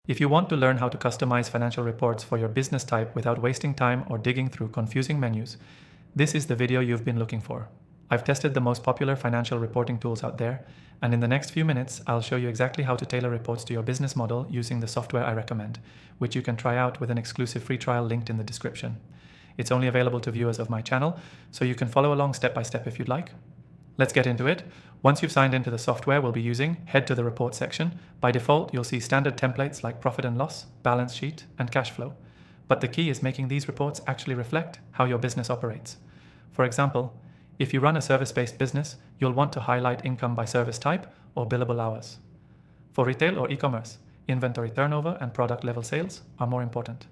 If you want to learn how to customize financial reports for your business type without wasting time or digging through confusing menus, this is the video you've been looking for. I've tested the most popular financial reporting tools out there, and in the next few minutes, I'll show you exactly how to tailor reports to your business model using the software I recommend, which you can try out with an exclusive free trial linked in the description. It's only available to viewers of my channel, so you can follow along step by step if you'd like. Let's get into it. Once you've signed into the software we'll be using, head to the report section. By default, you'll see standard templates like profit and loss, balance sheet, and cash flow. But the key is making these reports actually reflect how your business operates. For example, if you run a service-based business, you'll want to highlight income by service type or billable hours. For retail or e-commerce, inventory turnover and product level sales are more important.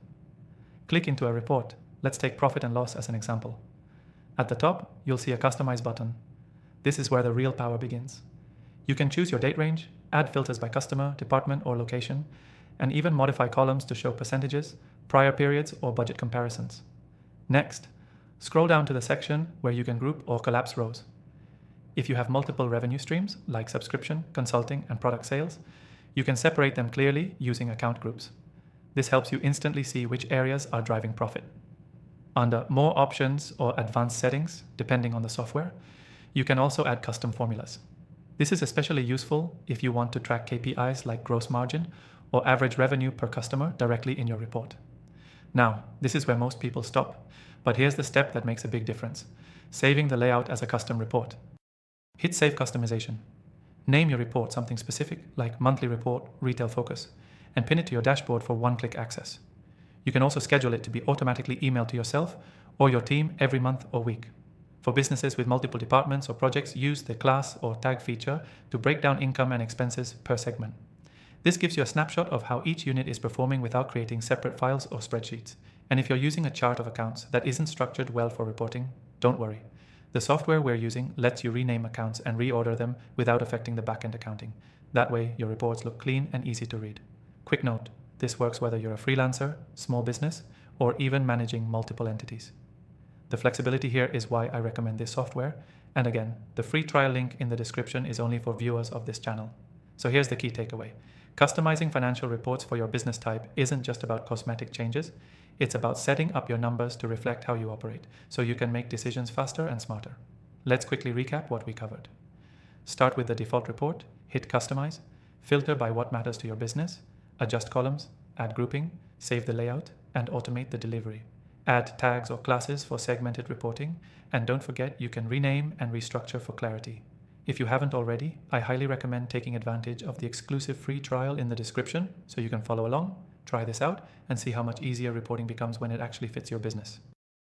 Click into a report. Let's take profit and loss as an example. At the top, you'll see a Customize button. This is where the real power begins. You can choose your date range, add filters by customer, department, or location, and even modify columns to show percentages, prior periods, or budget comparisons. Next, scroll down to the section where you can group or collapse rows. If you have multiple revenue streams, like subscription, consulting, and product sales, you can separate them clearly using account groups. This helps you instantly see which areas are driving profit. Under More Options or Advanced Settings, depending on the software, you can also add custom formulas. This is especially useful if you want to track KPIs like gross margin or average revenue per customer directly in your report. Now, this is where most people stop, but here's the step that makes a big difference: saving the layout as a custom report. Hit Save Customization. Name your report something specific like Monthly Report, Retail Focus, and pin it to your dashboard for one-click access. You can also schedule it to be automatically emailed to yourself or your team every month or week. For businesses with multiple departments or projects, use the class or tag feature to break down income and expenses per segment. This gives you a snapshot of how each unit is performing without creating separate files or spreadsheets. And if you're using a chart of accounts that isn't structured well for reporting, don't worry. The software we're using lets you rename accounts and reorder them without affecting the back-end accounting. That way, your reports look clean and easy to read. Quick note, this works whether you're a freelancer, small business, or even managing multiple entities. The flexibility here is why I recommend this software, and again, the free trial link in the description is only for viewers of this channel. So here's the key takeaway. Customizing financial reports for your business type isn't just about cosmetic changes, it's about setting up your numbers to reflect how you operate, so you can make decisions faster and smarter. Let's quickly recap what we covered. Start with the default report, hit Customize, filter by what matters to your business, adjust columns, add grouping, save the layout, and automate the delivery. Add tags or classes for segmented reporting, and don't forget you can rename and restructure for clarity. If you haven't already, I highly recommend taking advantage of the exclusive free trial in the description so you can follow along, try this out, and see how much easier reporting becomes when it actually fits your business.